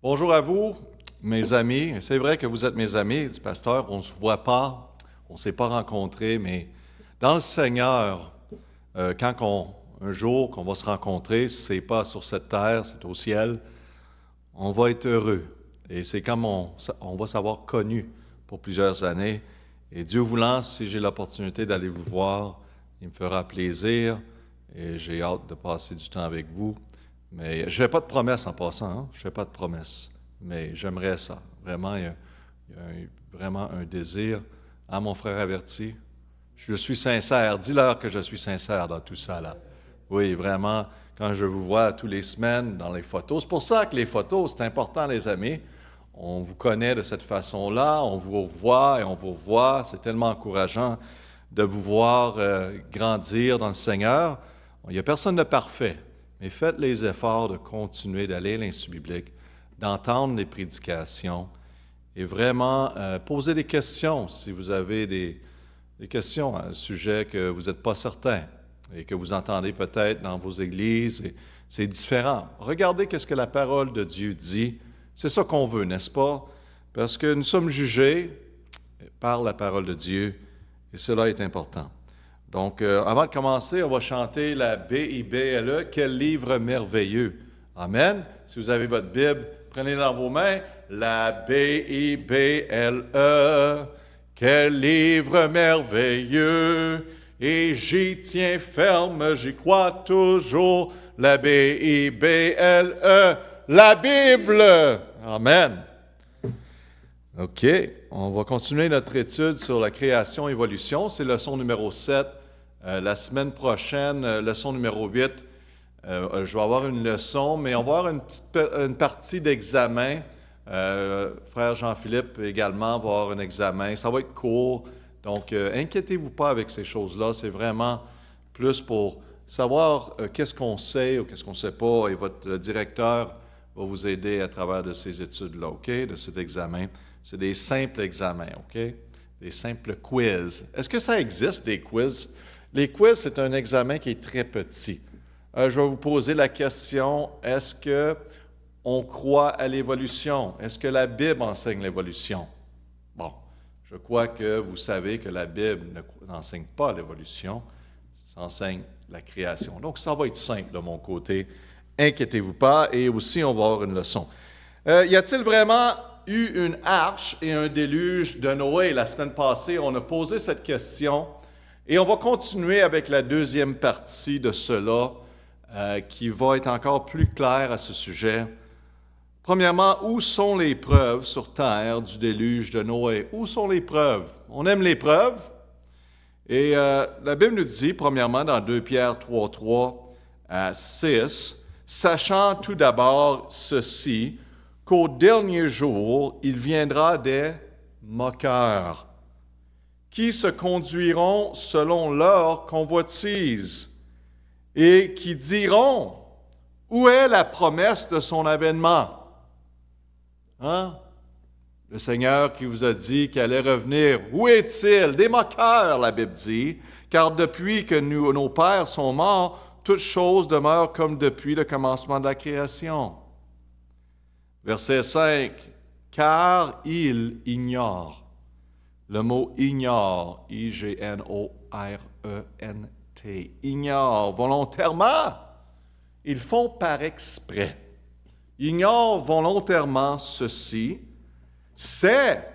Bonjour à vous, mes amis. C'est vrai que vous êtes mes amis, dit pasteur. On ne se voit pas, on ne s'est pas rencontrés, mais dans le Seigneur, un jour qu'on va se rencontrer, ce n'est pas sur cette terre, c'est au ciel, on va être heureux. Et c'est comme on va s'avoir connu pour plusieurs années. Et Dieu voulant, si j'ai l'opportunité d'aller vous voir, il me fera plaisir et j'ai hâte de passer du temps avec vous. Mais je ne fais pas de promesses en passant, hein? Je ne fais pas de promesses, mais j'aimerais ça. Vraiment, il y a vraiment un désir. Ah, mon frère averti, je suis sincère. Dis-leur que je suis sincère dans tout ça, là. Oui, vraiment, quand je vous vois tous les semaines dans les photos. C'est pour ça que les photos, c'est important, les amis. On vous connaît de cette façon-là, on vous revoit et on vous revoit. C'est tellement encourageant de vous voir grandir dans le Seigneur. Il n'y a personne de parfait, mais faites les efforts de continuer d'aller à l'Institut biblique, d'entendre les prédications et vraiment poser des questions si vous avez des questions à un sujet que vous n'êtes pas certain et que vous entendez peut-être dans vos églises. Et c'est différent. Regardez ce que la parole de Dieu dit. C'est ça qu'on veut, n'est-ce pas? Parce que nous sommes jugés par la parole de Dieu et cela est important. Donc, avant de commencer, on va chanter la B-I-B-L-E, quel livre merveilleux. Amen. Si vous avez votre Bible, prenez-la dans vos mains. La B-I-B-L-E, quel livre merveilleux. Et j'y tiens ferme, j'y crois toujours. La B-I-B-L-E, la Bible. Amen. OK, on va continuer notre étude sur la création-évolution. C'est leçon numéro 7. La semaine prochaine, leçon numéro 8, je vais avoir une leçon, mais on va avoir une partie d'examen. Frère Jean-Philippe également va avoir un examen. Ça va être court, donc inquiétez-vous pas avec ces choses-là. C'est vraiment plus pour savoir qu'est-ce qu'on sait ou qu'est-ce qu'on ne sait pas, et votre directeur va vous aider à travers de ces études-là, OK, de cet examen. C'est des simples examens, OK? Des simples quiz. Est-ce que ça existe, des quiz? Les quiz, c'est un examen qui est très petit. Je vais vous poser la question, est-ce qu'on croit à l'évolution? Est-ce que la Bible enseigne l'évolution? Bon, je crois que vous savez que la Bible n'enseigne pas l'évolution, ça enseigne la création. Donc, ça va être simple de mon côté. Inquiétez-vous pas, et aussi, on va avoir une leçon. Y a-t-il vraiment eu une arche et un déluge de Noé? La semaine passée, on a posé cette question, et on va continuer avec la deuxième partie de cela, qui va être encore plus claire à ce sujet. Premièrement, où sont les preuves sur terre du déluge de Noé? Où sont les preuves? On aime les preuves. Et la Bible nous dit, premièrement, dans 2 Pierre 3 à 6, « Sachant tout d'abord ceci, qu'au dernier jour, il viendra des moqueurs, qui se conduiront selon leur convoitise, et qui diront, où est la promesse de son avènement? » Hein? Le Seigneur qui vous a dit qu'il allait revenir, où est-il? Des moqueurs, la Bible dit, car depuis que nos pères sont morts, toutes choses demeurent comme depuis le commencement de la création. Verset 5, car il ignore. Le mot ignore, I-G-N-O-R-E-N-T, ignore volontairement. Ils font par exprès. Ignore volontairement ceci, c'est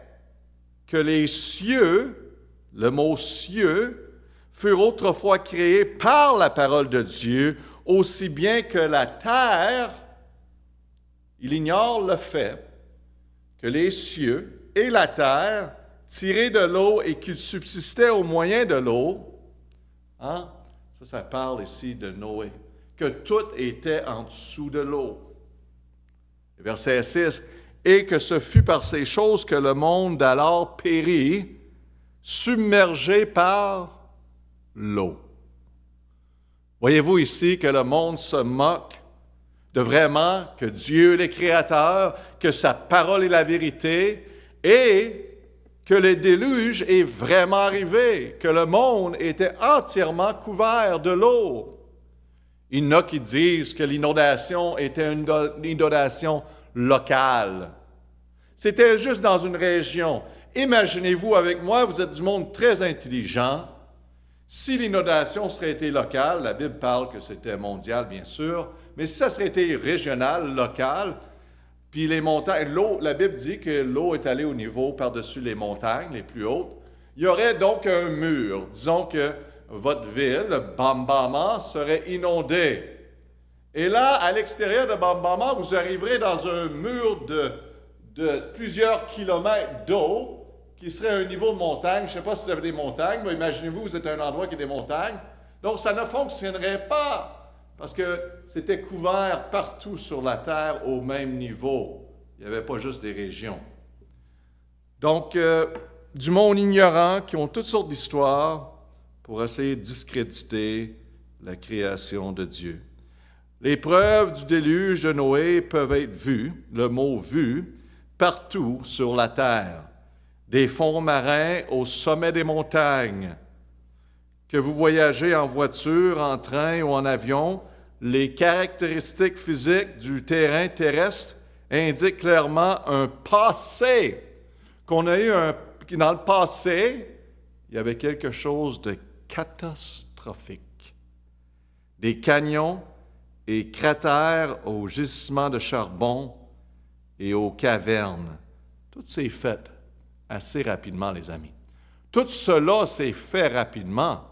que les cieux, le mot cieux, furent autrefois créés par la parole de Dieu, aussi bien que la terre. Il ignore le fait que les cieux et la terre, tirés de l'eau et qu'ils subsistaient au moyen de l'eau, hein? Ça parle ici de Noé, que tout était en dessous de l'eau. Verset 6, et que ce fut par ces choses que le monde d'alors périt, submergé par l'eau. Voyez-vous ici que le monde se moque de vraiment que Dieu est le Créateur, que sa parole est la vérité, et que le déluge est vraiment arrivé, que le monde était entièrement couvert de l'eau. Il y en a qui disent que l'inondation était une inondation local. C'était juste dans une région. Imaginez-vous avec moi, vous êtes du monde très intelligent. Si l'inondation serait été locale, la Bible parle que c'était mondial, bien sûr, mais si ça serait été régional, local, puis les montagnes, l'eau, la Bible dit que l'eau est allée au niveau par-dessus les montagnes, les plus hautes, il y aurait donc un mur. Disons que votre ville, Bambama, serait inondée. Et là, à l'extérieur de Bambama, vous arriverez dans un mur de plusieurs kilomètres d'eau qui serait à un niveau de montagne. Je ne sais pas si vous avez des montagnes, mais imaginez-vous, vous êtes à un endroit qui a des montagnes. Donc, ça ne fonctionnerait pas parce que c'était couvert partout sur la terre au même niveau. Il n'y avait pas juste des régions. Donc, du monde ignorant qui ont toutes sortes d'histoires pour essayer de discréditer la création de Dieu. Les preuves du déluge de Noé peuvent être vues, le mot « vu », partout sur la terre. Des fonds marins au sommet des montagnes. Que vous voyagez en voiture, en train ou en avion, les caractéristiques physiques du terrain terrestre indiquent clairement un passé. Qu'on a eu dans le passé, il y avait quelque chose de catastrophique. Des canyons et cratères aux gisements de charbon et aux cavernes. Tout s'est fait assez rapidement, les amis. Tout cela s'est fait rapidement.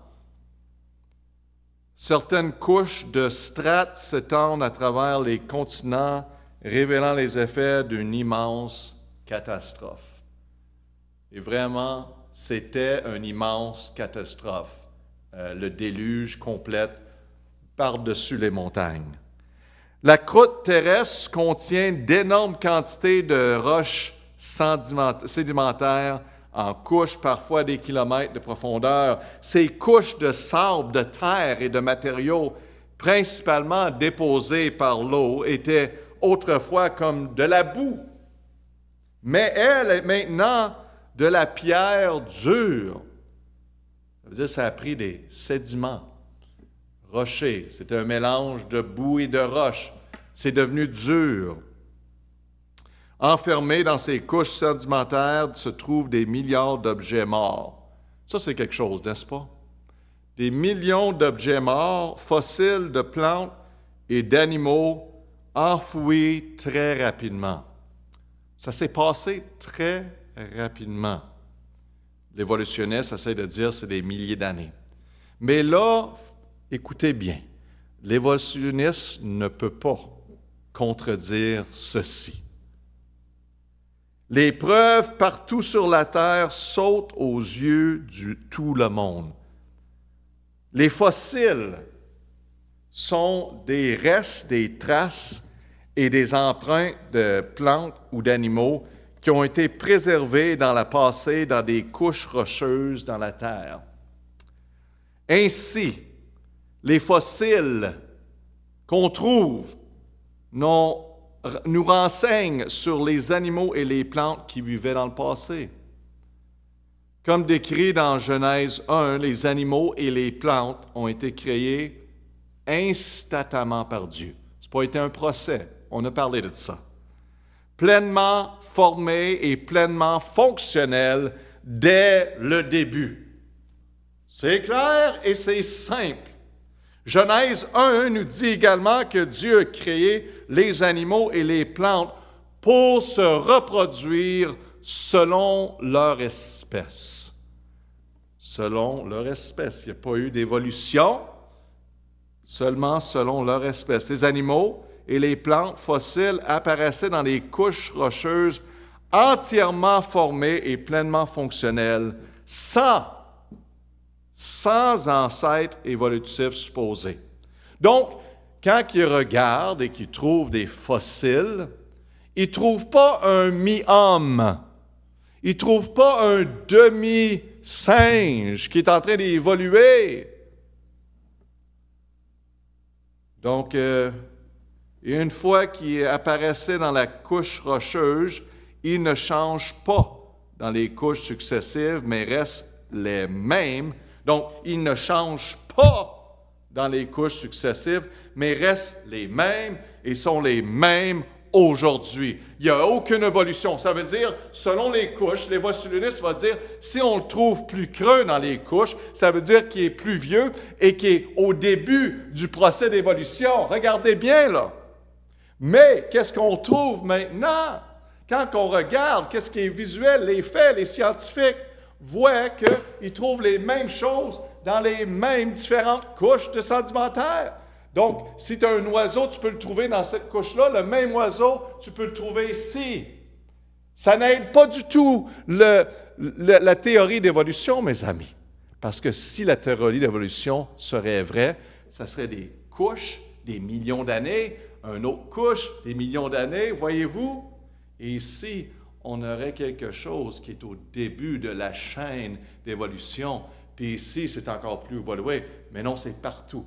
Certaines couches de strates s'étendent à travers les continents, révélant les effets d'une immense catastrophe. Et vraiment, c'était une immense catastrophe, le déluge complète par-dessus les montagnes. La croûte terrestre contient d'énormes quantités de roches sédimentaires en couches parfois des kilomètres de profondeur. Ces couches de sable, de terre et de matériaux principalement déposés par l'eau étaient autrefois comme de la boue. Mais elle est maintenant de la pierre dure. Ça veut dire que ça a pris des sédiments rochers. C'est un mélange de boue et de roche. C'est devenu dur. Enfermés dans ces couches sédimentaires se trouvent des milliards d'objets morts. Ça, c'est quelque chose, n'est-ce pas? Des millions d'objets morts, fossiles de plantes et d'animaux enfouis très rapidement. Ça s'est passé très rapidement. L'évolutionniste essaie de dire que c'est des milliers d'années. Mais là, écoutez bien, l'évolutionniste ne peut pas contredire ceci. Les preuves partout sur la terre sautent aux yeux de tout le monde. Les fossiles sont des restes, des traces et des empreintes de plantes ou d'animaux qui ont été préservés dans le passé dans des couches rocheuses dans la terre. Ainsi, les fossiles qu'on trouve nous renseignent sur les animaux et les plantes qui vivaient dans le passé. Comme décrit dans Genèse 1, les animaux et les plantes ont été créés instantanément par Dieu. Ce n'a pas été un procès, on a parlé de ça. Pleinement formés et pleinement fonctionnels dès le début. C'est clair et c'est simple. Genèse 1 nous dit également que Dieu a créé les animaux et les plantes pour se reproduire selon leur espèce. Selon leur espèce. Il n'y a pas eu d'évolution, seulement selon leur espèce. Les animaux et les plantes fossiles apparaissaient dans des couches rocheuses entièrement formées et pleinement fonctionnelles, sans ancêtre évolutif supposé. Donc, quand ils regardent et qu'ils trouvent des fossiles, ils ne trouvent pas un mi-homme, ils ne trouvent pas un demi-singe qui est en train d'évoluer. Donc, une fois qu'ils apparaissaient dans la couche rocheuse, ils ne changent pas dans les couches successives, mais restent les mêmes. Donc, ils ne changent pas dans les couches successives, mais restent les mêmes et sont les mêmes aujourd'hui. Il n'y a aucune évolution. Ça veut dire, selon les couches, l'évolutionniste va dire, si on le trouve plus creux dans les couches, ça veut dire qu'il est plus vieux et qu'il est au début du procès d'évolution. Regardez bien, là. Mais qu'est-ce qu'on trouve maintenant? Quand on regarde, qu'est-ce qui est visuel, les faits, les scientifiques voient qu'ils trouvent les mêmes choses dans les mêmes différentes couches de sédimentaires. Donc, si tu as un oiseau, tu peux le trouver dans cette couche-là. Le même oiseau, tu peux le trouver ici. Ça n'aide pas du tout la théorie d'évolution, mes amis. Parce que si la théorie d'évolution serait vraie, ça serait des couches, des millions d'années, une autre couche, des millions d'années, voyez-vous? Et ici, on aurait quelque chose qui est au début de la chaîne d'évolution. Puis ici, c'est encore plus évolué. Mais non, c'est partout.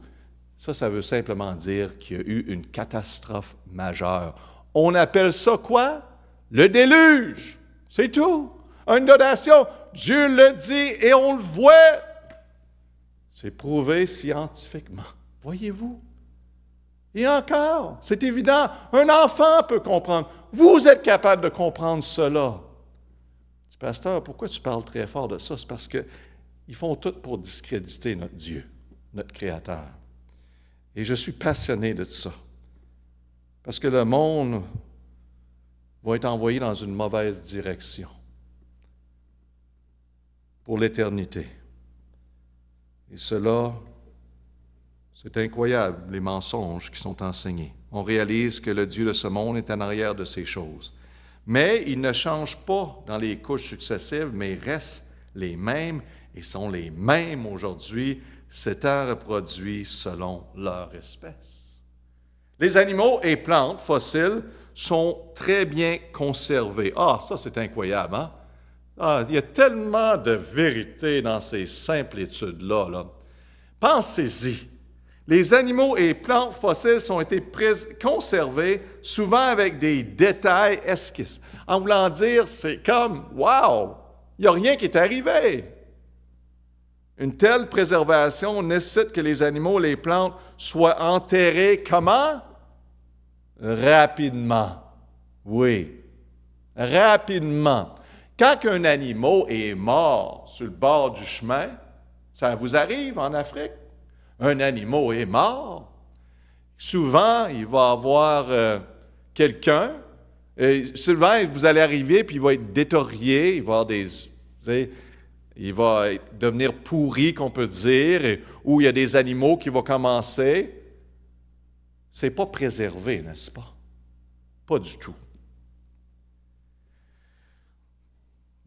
Ça veut simplement dire qu'il y a eu une catastrophe majeure. On appelle ça quoi? Le déluge. C'est tout. Une inondation. Dieu le dit et on le voit. C'est prouvé scientifiquement. Voyez-vous? Et encore, c'est évident, un enfant peut comprendre. Vous êtes capable de comprendre cela. Tu dis, pasteur, pourquoi tu parles très fort de ça? C'est parce qu'ils font tout pour discréditer notre Dieu, notre Créateur. Et je suis passionné de ça. Parce que le monde va être envoyé dans une mauvaise direction pour l'éternité. Et cela, c'est incroyable, les mensonges qui sont enseignés. On réalise que le Dieu de ce monde est en arrière de ces choses. Mais il ne change pas dans les couches successives, mais restent les mêmes et sont les mêmes aujourd'hui, s'étant reproduits selon leur espèce. Les animaux et plantes fossiles sont très bien conservés. Ah, ça c'est incroyable, hein? Ah, il y a tellement de vérité dans ces simples études-là, là. Pensez-y. Les animaux et plantes fossiles ont été conservés souvent avec des détails esquisses. En voulant dire, c'est comme, wow, il n'y a rien qui est arrivé. Une telle préservation nécessite que les animaux et les plantes soient enterrés comment? Rapidement. Oui, rapidement. Quand un animal est mort sur le bord du chemin, ça vous arrive en Afrique? Un animal est mort. Souvent, il va y avoir quelqu'un. Souvent, vous allez arriver, puis il va être détérioré. Il va avoir il va devenir pourri, qu'on peut dire, où il y a des animaux qui vont commencer. C'est pas préservé, n'est-ce pas? Pas du tout.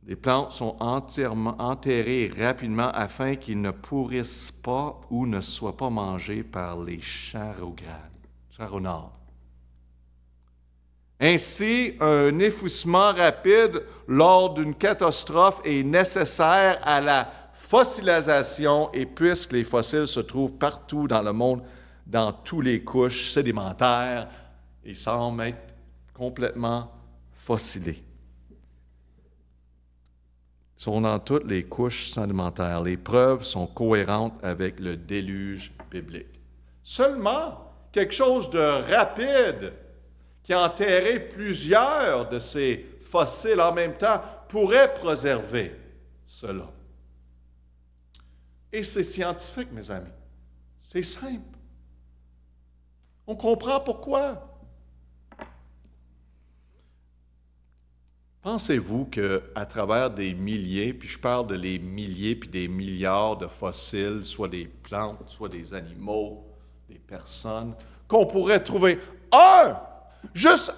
Les plantes sont entièrement enterrées rapidement afin qu'ils ne pourrissent pas ou ne soient pas mangés par les charognards. Ainsi, un effoussement rapide lors d'une catastrophe est nécessaire à la fossilisation et puisque les fossiles se trouvent partout dans le monde, dans toutes les couches sédimentaires, ils semblent être complètement fossilés. Ils sont dans toutes les couches sédimentaires. Les preuves sont cohérentes avec le déluge biblique. Seulement, quelque chose de rapide qui a enterré plusieurs de ces fossiles en même temps pourrait préserver cela. Et c'est scientifique, mes amis. C'est simple. On comprend pourquoi. Pensez-vous qu'à travers des milliers, puis je parle de les milliers puis des milliards de fossiles, soit des plantes, soit des animaux, des personnes, qu'on pourrait trouver juste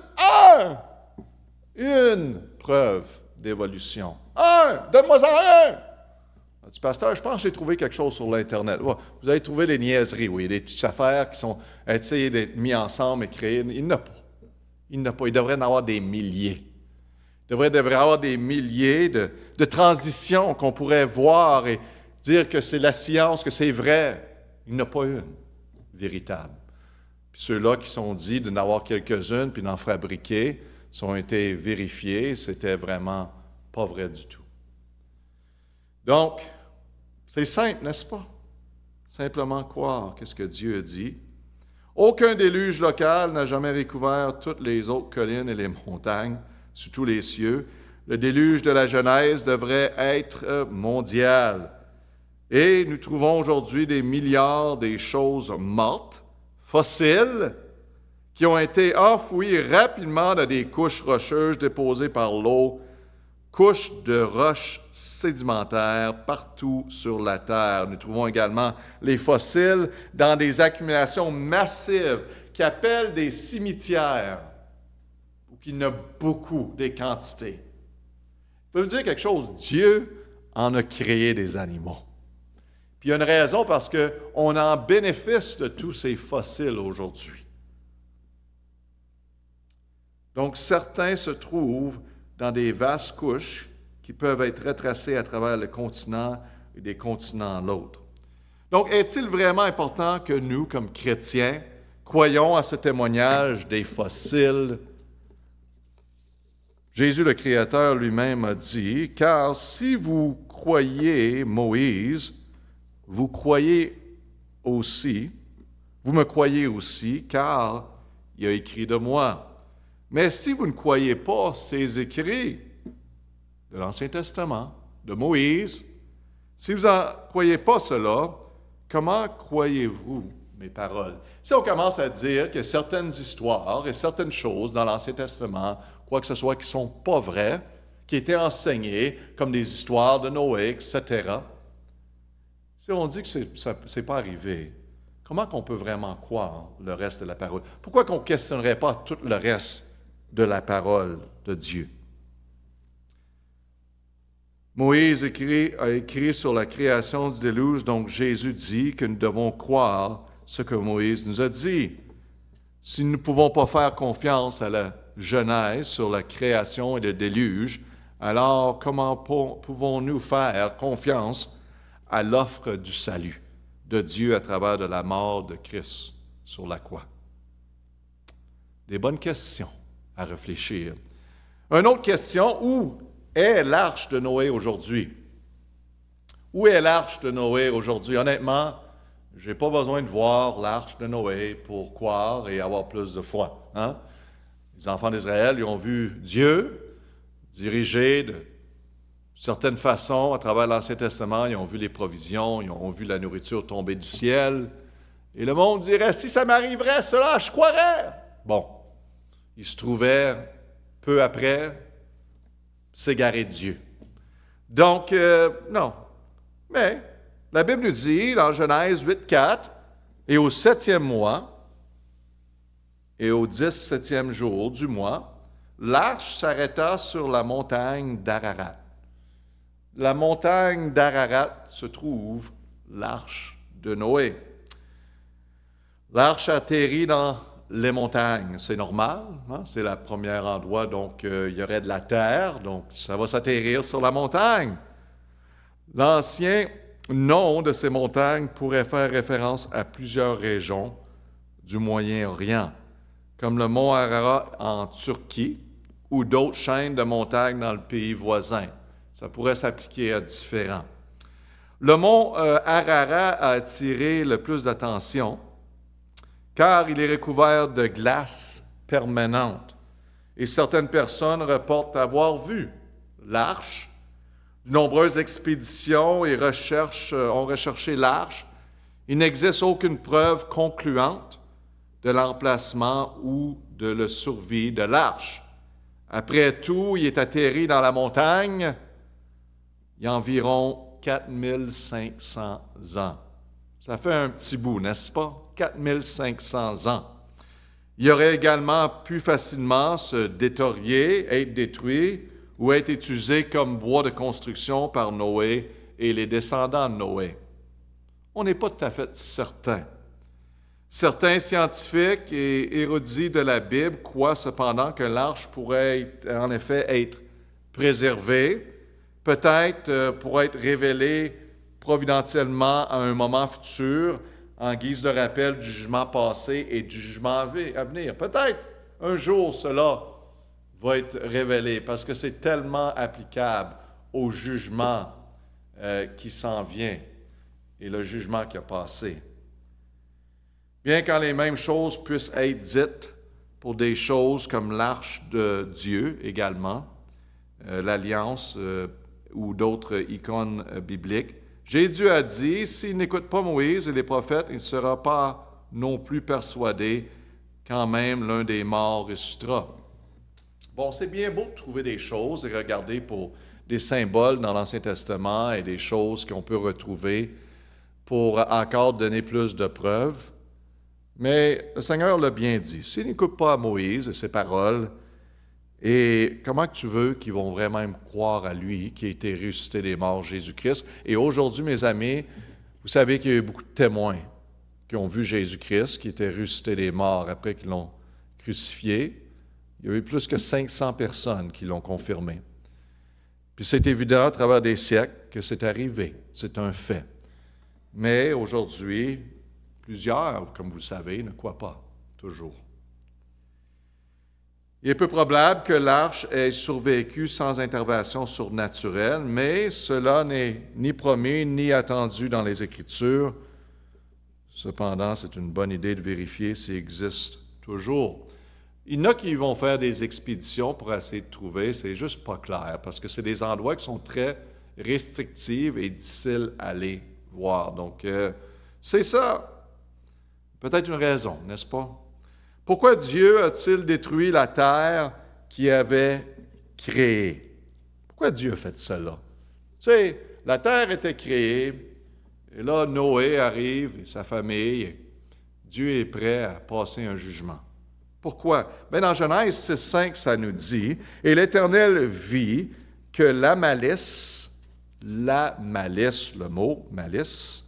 une preuve d'évolution. Donne-moi-en un! On dit, pasteur, je pense que j'ai trouvé quelque chose sur l'Internet. Ouais, vous avez trouvé des niaiseries, oui, des petites affaires qui sont essayées d'être mises ensemble et créées. Il n'y en a pas. Il devrait y en avoir des milliers. Il devrait y avoir des milliers de transitions qu'on pourrait voir et dire que c'est la science, que c'est vrai. Il n'y en a pas une véritable. Puis ceux-là qui sont dits d'en avoir quelques-unes puis d'en fabriquer ont été vérifiés. C'était vraiment pas vrai du tout. Donc, c'est simple, n'est-ce pas? Simplement croire qu'est-ce que Dieu a dit. Aucun déluge local n'a jamais recouvert toutes les autres collines et les montagnes sous tous les cieux. Le déluge de la Genèse devrait être mondial. Et nous trouvons aujourd'hui des milliards des choses mortes, fossiles, qui ont été enfouies rapidement dans des couches rocheuses déposées par l'eau, couches de roches sédimentaires partout sur la Terre. Nous trouvons également les fossiles dans des accumulations massives qui appellent des cimetières, où il y en a beaucoup, des quantités. Je peux vous dire quelque chose, Dieu en a créé des animaux. Puis il y a une raison parce qu'on en bénéficie de tous ces fossiles aujourd'hui. Donc certains se trouvent dans des vastes couches qui peuvent être retracées à travers le continent et des continents à l'autre. Donc, est-il vraiment important que nous, comme chrétiens, croyons à ce témoignage des fossiles? Jésus le Créateur lui-même a dit, « Car si vous croyez Moïse, vous me croyez aussi, car il a écrit de moi. Mais si vous ne croyez pas ces écrits de l'Ancien Testament, de Moïse, si vous n'en croyez pas cela, comment croyez-vous mes paroles? » Si on commence à dire que certaines histoires et certaines choses dans l'Ancien Testament, quoi que ce soit, qui ne sont pas vraies, qui étaient enseignées, comme des histoires de Noé, etc., si on dit que ça n'est pas arrivé, comment qu'on peut vraiment croire le reste de la parole? Pourquoi qu'on ne questionnerait pas tout le reste de la parole de Dieu? Moïse a écrit sur la création du déluge, donc Jésus dit que nous devons croire ce que Moïse nous a dit. Si nous ne pouvons pas faire confiance à la Genèse sur la création et le déluge, alors comment pouvons-nous faire confiance à l'offre du salut de Dieu à travers de la mort de Christ sur la croix? Des bonnes questions à réfléchir. Une autre question, où est l'arche de Noé aujourd'hui? Où est l'arche de Noé aujourd'hui? Honnêtement, je n'ai pas besoin de voir l'arche de Noé pour croire et avoir plus de foi. Hein? Les enfants d'Israël, ils ont vu Dieu diriger de certaines façons à travers l'Ancien Testament. Ils ont vu les provisions, ils ont vu la nourriture tomber du ciel. Et le monde dirait, si ça m'arriverait cela, je croirais. Bon, il se trouvait peu après s'égarer de Dieu. Donc, non. Mais la Bible nous dit, dans Genèse 8:4, « Et au 7e mois, et au 17e jour du mois, l'arche s'arrêta sur la montagne d'Ararat. » La montagne d'Ararat se trouve l'arche de Noé. L'arche atterrit dans les montagnes, c'est normal, hein? C'est le premier endroit, donc il y aurait de la terre, donc ça va s'atterrir sur la montagne. L'ancien nom de ces montagnes pourrait faire référence à plusieurs régions du Moyen-Orient, comme le mont Ararat en Turquie ou d'autres chaînes de montagnes dans le pays voisin. Ça pourrait s'appliquer à différents. Le mont Ararat a attiré le plus d'attention car il est recouvert de glace permanente. Et certaines personnes reportent avoir vu l'arche. De nombreuses expéditions et recherches ont recherché l'arche. Il n'existe aucune preuve concluante de l'emplacement ou de la survie de l'arche. Après tout, il est atterri dans la montagne il y a environ 4500 ans. Ça fait un petit bout, n'est-ce pas? 4500 ans. Il aurait également pu facilement se détériorer, être détruit ou être utilisé comme bois de construction par Noé et les descendants de Noé. On n'est pas tout à fait certain. Certains scientifiques et érudits de la Bible croient cependant que l'arche pourrait en effet être préservée, peut-être pour être révélée providentiellement à un moment futur, en guise de rappel du jugement passé et du jugement à venir. Peut-être un jour cela va être révélé parce que c'est tellement applicable au jugement qui s'en vient et le jugement qui a passé. Bien quand les mêmes choses puissent être dites pour des choses comme l'arche de Dieu également, l'Alliance ou d'autres icônes bibliques, Jésus a dit, s'il n'écoute pas Moïse et les prophètes, il ne sera pas non plus persuadé quand même l'un des morts ressuscitera. Bon, c'est bien beau de trouver des choses et regarder pour des symboles dans l'Ancien Testament et des choses qu'on peut retrouver pour encore donner plus de preuves. Mais le Seigneur l'a bien dit. S'ils n'écoutent pas à Moïse et ses paroles, et comment tu veux qu'ils vont vraiment croire à lui, qui a été ressuscité des morts, Jésus-Christ? Et aujourd'hui, mes amis, vous savez qu'il y a eu beaucoup de témoins qui ont vu Jésus-Christ, qui était ressuscité des morts après qu'ils l'ont crucifié. Il y a eu plus que 500 personnes qui l'ont confirmé. Puis c'est évident à travers des siècles que c'est arrivé. C'est un fait. Mais aujourd'hui, plusieurs, comme vous le savez, ne croient pas, toujours. Il est peu probable que l'arche ait survécu sans intervention surnaturelle, mais cela n'est ni promis ni attendu dans les Écritures. Cependant, c'est une bonne idée de vérifier s'il existe toujours. Il y en a qui vont faire des expéditions pour essayer de trouver, c'est juste pas clair, parce que c'est des endroits qui sont très restrictifs et difficiles à aller voir. Donc, c'est ça. Peut-être une raison, n'est-ce pas? Pourquoi Dieu a-t-il détruit la terre qu'il avait créée? Pourquoi Dieu a fait cela? Tu sais, la terre était créée, et là, Noé arrive et sa famille. Dieu est prêt à passer un jugement. Pourquoi? Bien, dans Genèse 6,5, ça nous dit, « Et l'Éternel vit que la malice, le mot malice,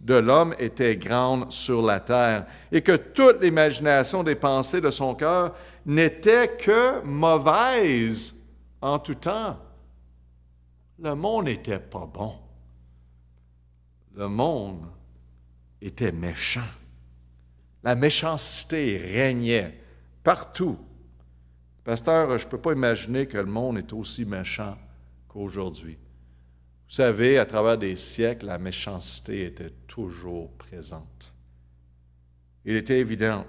de l'homme était grande sur la terre, et que toute l'imagination des pensées de son cœur n'était que mauvaise en tout temps. » Le monde n'était pas bon. Le monde était méchant. La méchanceté régnait partout. Pasteur, je ne peux pas imaginer que le monde est aussi méchant qu'aujourd'hui. Vous savez, à travers des siècles, la méchanceté était toujours présente. Il était évident.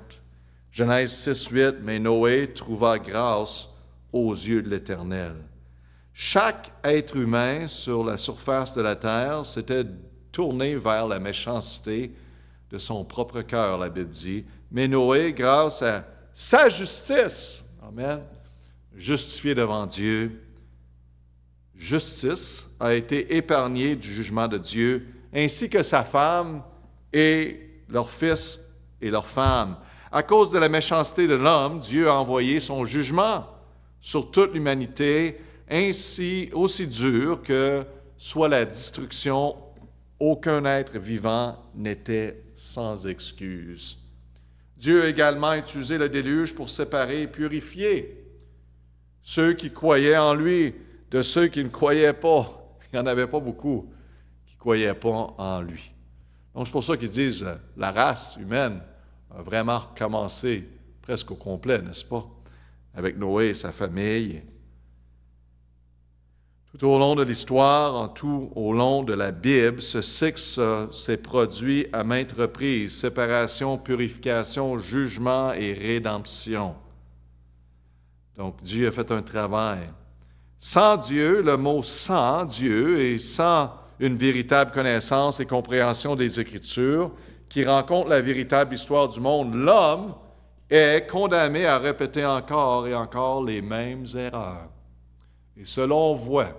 Genèse 6,8, « Mais Noé trouva grâce aux yeux de l'Éternel. » Chaque être humain sur la surface de la terre s'était tourné vers la méchanceté de son propre cœur, la Bible dit. Mais Noé, grâce à sa justice, amen, justifié devant Dieu, justice a été épargnée du jugement de Dieu, ainsi que sa femme et leurs fils et leurs femmes. À cause de la méchanceté de l'homme, Dieu a envoyé son jugement sur toute l'humanité, ainsi aussi dur que soit la destruction. Aucun être vivant n'était sans excuse. Dieu a également utilisé le déluge pour séparer et purifier ceux qui croyaient en lui de ceux qui ne croyaient pas. Il n'y en avait pas beaucoup qui ne croyaient pas en lui. Donc c'est pour ça qu'ils disent la race humaine a vraiment recommencé presque au complet, n'est-ce pas? Avec Noé et sa famille. Tout au long de l'histoire, tout au long de la Bible, ce cycle s'est produit à maintes reprises. Séparation, purification, jugement et rédemption. Donc Dieu a fait un travail. Sans Dieu, le mot « sans Dieu » et sans une véritable connaissance et compréhension des Écritures qui rencontre la véritable histoire du monde, l'homme est condamné à répéter encore et encore les mêmes erreurs. Et selon on voit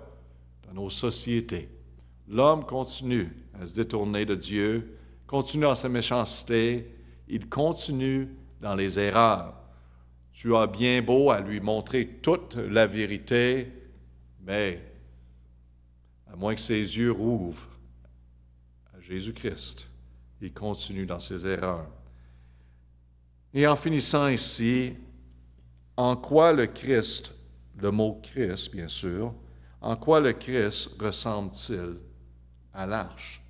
dans nos sociétés, l'homme continue à se détourner de Dieu, continue dans sa méchanceté, il continue dans les erreurs. Tu as bien beau à lui montrer toute la vérité, mais à moins que ses yeux rouvrent à Jésus-Christ, il continue dans ses erreurs. Et en finissant ici, en quoi le Christ, le mot Christ bien sûr, en quoi le Christ ressemble-t-il à l'arche?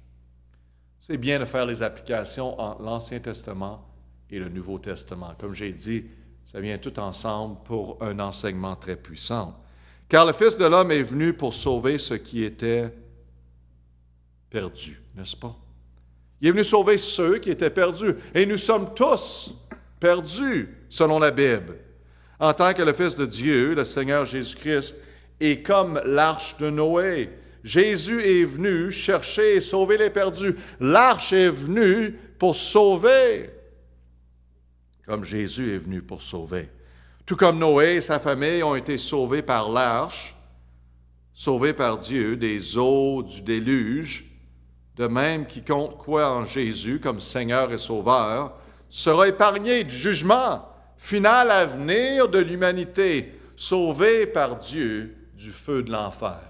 C'est bien de faire les applications entre l'Ancien Testament et le Nouveau Testament. Comme j'ai dit, ça vient tout ensemble pour un enseignement très puissant. Car le Fils de l'homme est venu pour sauver ce qui était perdu, n'est-ce pas? Il est venu sauver ceux qui étaient perdus. Et nous sommes tous perdus, selon la Bible. En tant que le Fils de Dieu, le Seigneur Jésus-Christ, est comme l'arche de Noé. Jésus est venu chercher et sauver les perdus. L'arche est venue pour sauver, comme Jésus est venu pour sauver. Tout comme Noé et sa famille ont été sauvés par l'arche, sauvés par Dieu des eaux du déluge, de même quiconque croit en Jésus comme Seigneur et Sauveur sera épargné du jugement final à venir de l'humanité, sauvé par Dieu du feu de l'enfer.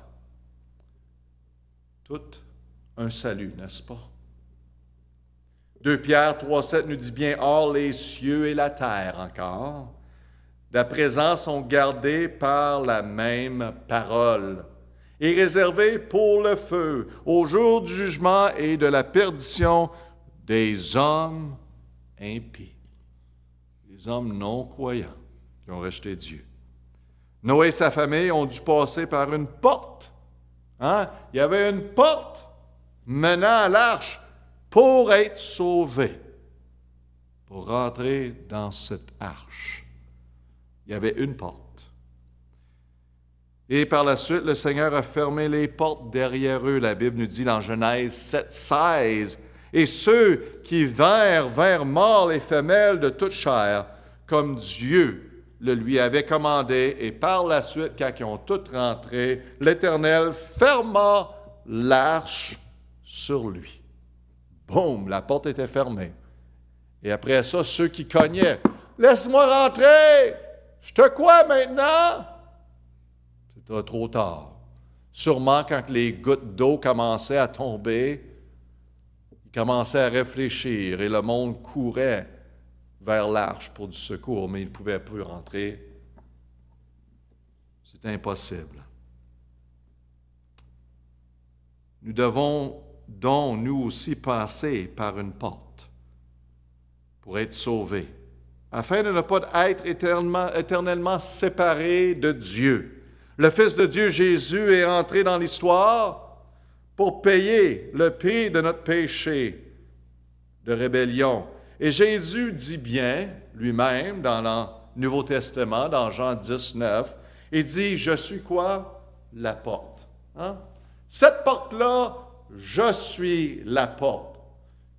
Tout un salut, n'est-ce pas? 2 Pierre 3,7 nous dit bien « Or les cieux et la terre encore, d'à présent sont gardés par la même parole, et réservés pour le feu, au jour du jugement et de la perdition des hommes impies. » Les hommes non-croyants qui ont rejeté Dieu. Noé et sa famille ont dû passer par une porte. Hein? Il y avait une porte menant à l'arche pour être sauvés, pour rentrer dans cette arche. Il y avait une porte. Et par la suite, le Seigneur a fermé les portes derrière eux. La Bible nous dit dans Genèse 7,16, « Et ceux qui vinrent morts les femelles de toute chair, comme Dieu le lui avait commandé. Et par la suite, quand ils ont toutes rentré, l'Éternel ferma l'arche sur lui. » Boum, la porte était fermée. Et après ça, ceux qui cognaient, « Laisse-moi rentrer! Je te crois maintenant! » C'était trop tard. Sûrement, quand les gouttes d'eau commençaient à tomber, ils commençaient à réfléchir et le monde courait vers l'arche pour du secours, mais ils ne pouvaient plus rentrer. C'était impossible. Nous devons donc, nous aussi, passer par une porte pour être sauvés, afin de ne pas être éternellement séparés de Dieu. Le Fils de Dieu, Jésus, est entré dans l'histoire pour payer le prix de notre péché de rébellion. Et Jésus dit bien, lui-même, dans le Nouveau Testament, dans Jean 19, il dit, « Je suis quoi? La porte. Hein? Cette porte-là, je suis la porte. »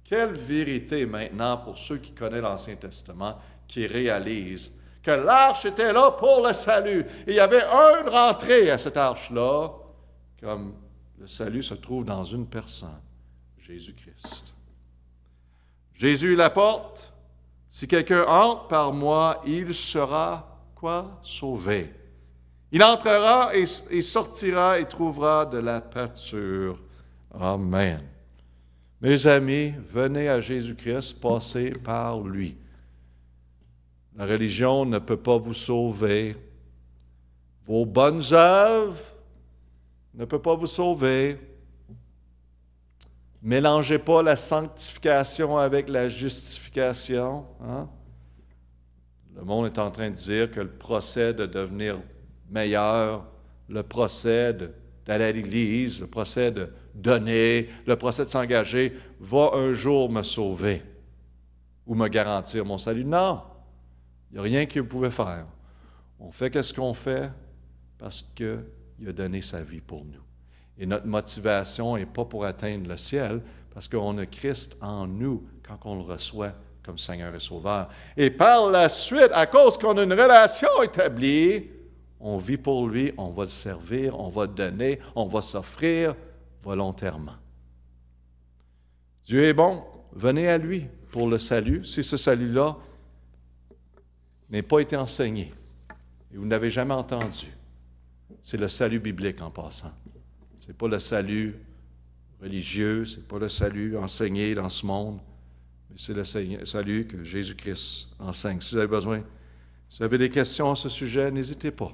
Quelle vérité maintenant pour ceux qui connaissent l'Ancien Testament, qui réalisent que l'arche était là pour le salut. Et il y avait une rentrée à cette arche-là, comme le salut se trouve dans une personne, Jésus-Christ. Jésus est la porte. Si quelqu'un entre par moi, il sera, quoi? Sauvé. Il entrera et sortira et trouvera de la pâture. Amen. Mes amis, venez à Jésus-Christ, passez par lui. La religion ne peut pas vous sauver. Vos bonnes œuvres ne peuvent pas vous sauver. Mélangez pas la sanctification avec la justification. Hein? Le monde est en train de dire que le procès de devenir meilleur, le procès d'aller à l'Église, le procès de donner, le procès de s'engager, va un jour me sauver ou me garantir mon salut. Non, il n'y a rien que vous pouvez faire. On fait ce qu'on fait parce qu'il a donné sa vie pour nous. Et notre motivation n'est pas pour atteindre le ciel, parce qu'on a Christ en nous quand on le reçoit comme Seigneur et Sauveur. Et par la suite, à cause qu'on a une relation établie, on vit pour lui, on va le servir, on va le donner, on va s'offrir volontairement. Dieu est bon, venez à lui pour le salut, si ce salut-là n'a pas été enseigné et vous n'avez jamais entendu. C'est le salut biblique en passant. Ce n'est pas le salut religieux, ce n'est pas le salut enseigné dans ce monde, mais c'est le salut que Jésus-Christ enseigne. Si vous avez besoin, si vous avez des questions à ce sujet, n'hésitez pas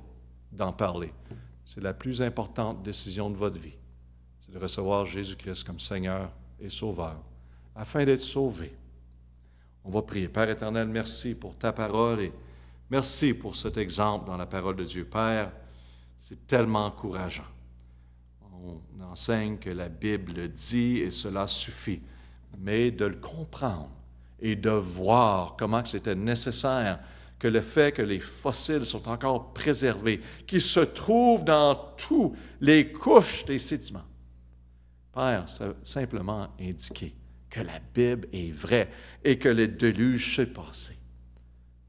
d'en parler. C'est la plus importante décision de votre vie. C'est de recevoir Jésus-Christ comme Seigneur et Sauveur, afin d'être sauvé. On va prier. Père éternel, merci pour ta parole et merci pour cet exemple dans la parole de Dieu. Père, c'est tellement encourageant. On enseigne que la Bible dit et cela suffit. mais de le comprendre et de voir comment c'était nécessaire que le fait que les fossiles sont encore préservés, qu'ils se trouvent dans toutes les couches des sédiments. Père, ça simplement indiquer que la Bible est vraie et que le déluge s'est passé.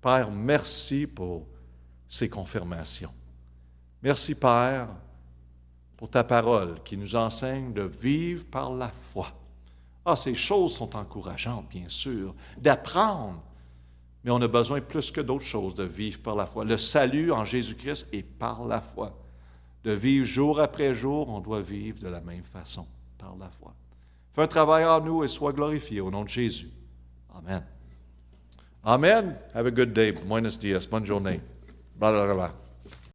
Père, merci pour ces confirmations. Merci, Père, pour ta parole qui nous enseigne de vivre par la foi. Ah, ces choses sont encourageantes, bien sûr, d'apprendre, mais on a besoin plus que d'autres choses de vivre par la foi. Le salut en Jésus-Christ est par la foi. De vivre jour après jour, on doit vivre de la même façon, par la foi. Fais un travail en nous et sois glorifié au nom de Jésus. Amen. Amen. Have a good day. Buenos dias. Bonne journée. Blah, blah, blah.